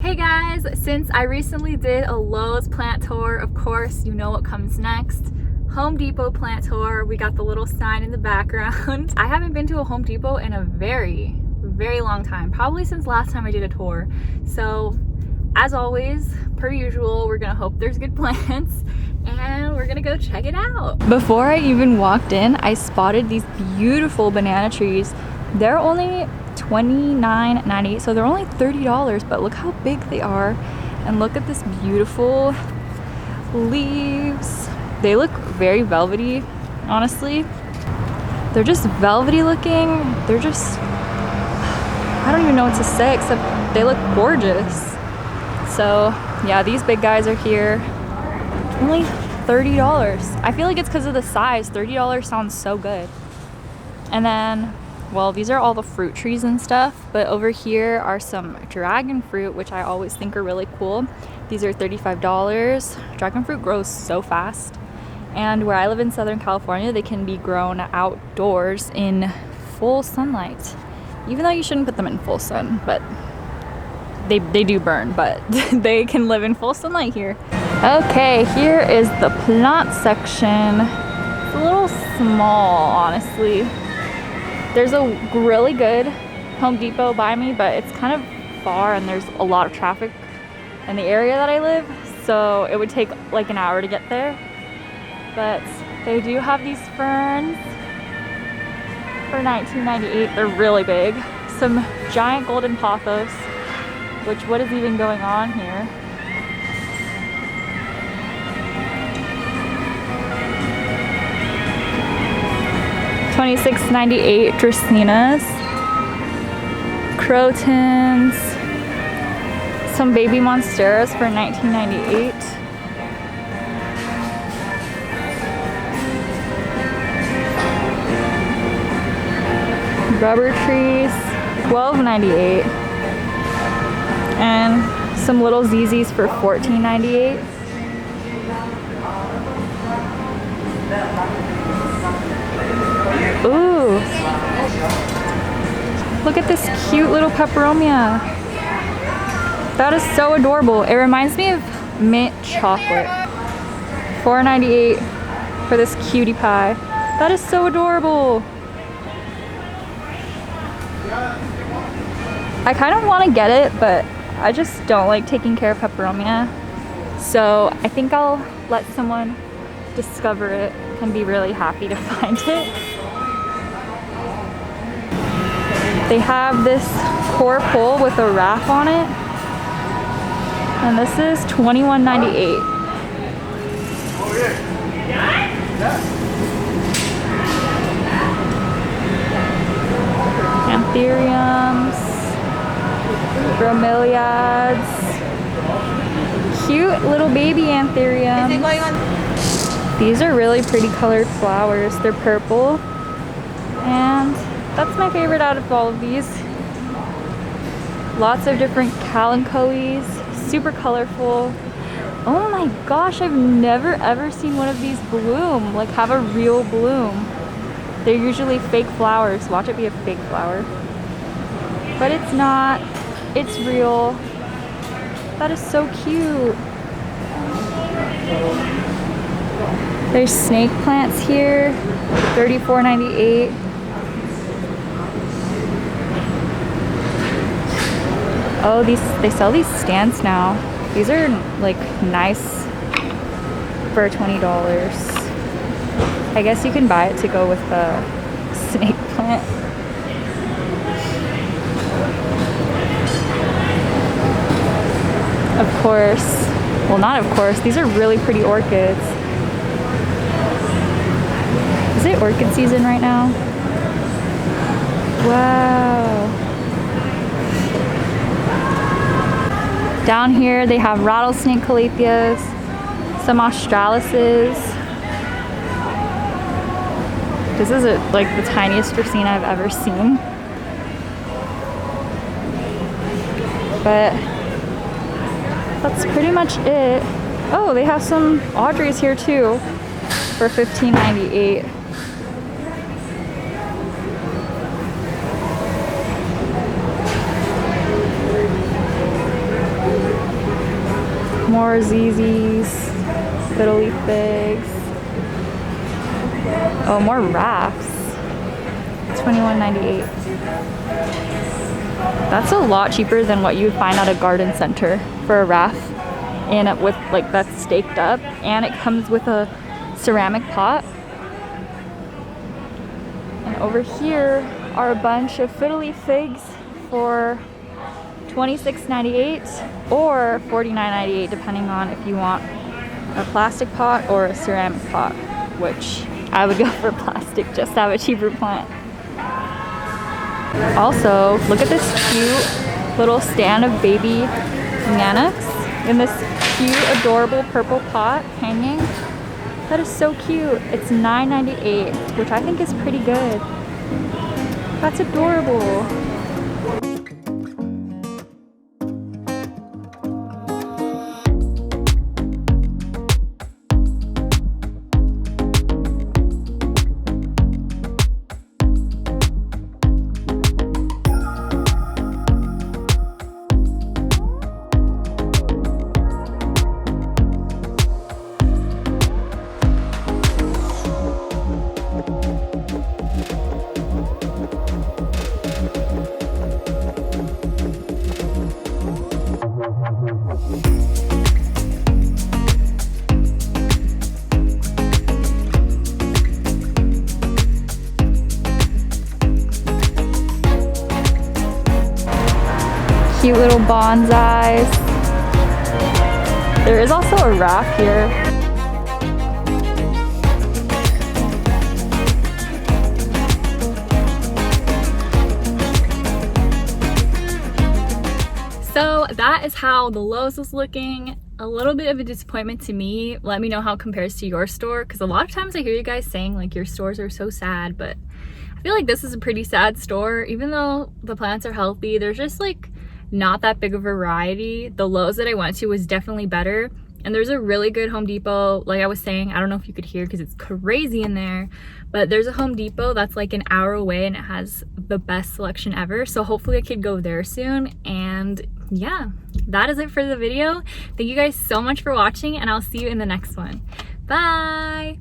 Hey guys, since I recently did a Lowe's plant tour, of course you know what comes next. Home Depot plant tour. We got the little sign in the background. I haven't been to a Home Depot in a very long time, probably since last time I did a tour. So as always, per usual, we're gonna hope there's good plants and we're gonna go check it out. Before I even walked in, I spotted these beautiful banana trees. They're only $29.98, so they're only $30, but look how big they are. And look at this beautiful leaves. They look very velvety, honestly. They're just velvety looking. They're just, I don't even know what to say except they look gorgeous. So yeah, these big guys are here. Only $30. I feel like it's because of the size. $30 sounds so good. And then, well, these are all the fruit trees and stuff, but over here are some dragon fruit, which I always think are really cool. These are $35. Dragon fruit grows so fast. And where I live in Southern California, they can be grown outdoors in full sunlight. Even though you shouldn't put them in full sun, but they do burn, but they can live in full sunlight here. Okay, here is the plant section. It's a little small, honestly. There's a really good Home Depot by me, but it's kind of far and there's a lot of traffic in the area that I live, so it would take like an hour to get there. But they do have these ferns for $19.98. They're really big. Some giant golden pothos, which what is even going on here? $26.98 Dracaenas, Crotons, some baby Monsteras for $19.98. Rubber trees, $12.98. And some little ZZs for $14.98. Ooh, look at this cute little Peperomia. That is so adorable. It reminds me of mint chocolate. $4.98 for this cutie pie. That is so adorable. I kind of want to get it, but I just don't like taking care of Peperomia. So I think I'll let someone discover it and be really happy to find it. They have this core pole with a wrap on it, and this is $21.98. Anthuriums, bromeliads, cute little baby anthuriums. These are really pretty colored flowers. They're purple, and that's my favorite out of all of these. Lots of different Kalanchoes, super colorful. Oh my gosh, I've never ever seen one of these bloom, like have a real bloom. They're usually fake flowers. Watch it be a fake flower. But it's not, it's real. That is so cute. There's snake plants here, $34.98. Oh, they sell these stands now. These are like nice for $20. I guess you can buy it to go with the snake plant. Of course, well, not of course, these are really pretty orchids. Is it orchid season right now? Wow. Down here they have Rattlesnake Calatheas, some australises. This is like the tiniest Dracaena I've ever seen. But that's pretty much it. Oh, they have some Audreys here too for $15.98. More ZZs, Fiddle Leaf Figs. Oh, more Raphs. $21.98. That's a lot cheaper than what you would find at a garden center for a Raph, and with like that's staked up, and it comes with a ceramic pot. And over here are a bunch of Fiddle Leaf Figs for $26.98 or $49.98 depending on if you want a plastic pot or a ceramic pot, which I would go for plastic just to have a cheaper plant. Also, look at this cute little stand of baby Nanouks in this cute, adorable purple pot hanging. That is so cute. It's $9.98, which I think is pretty good. That's adorable. Cute little bonsais. There is also a rack here. So that is how the Lowe's was looking. A little bit of a disappointment to me. Let me know how it compares to your store, because a lot of times I hear you guys saying like your stores are so sad, but I feel like this is a pretty sad store. Even though the plants are healthy, there's just like not that big of a variety. The Lowe's that I went to was definitely better, and there's a really good Home Depot. Like I was saying, I don't know if you could hear because it's crazy in there, but there's a Home Depot that's like an hour away and it has the best selection ever. So hopefully I could go there soon. And yeah, that is it for the video. Thank you guys so much for watching, and I'll see you in the next one. Bye.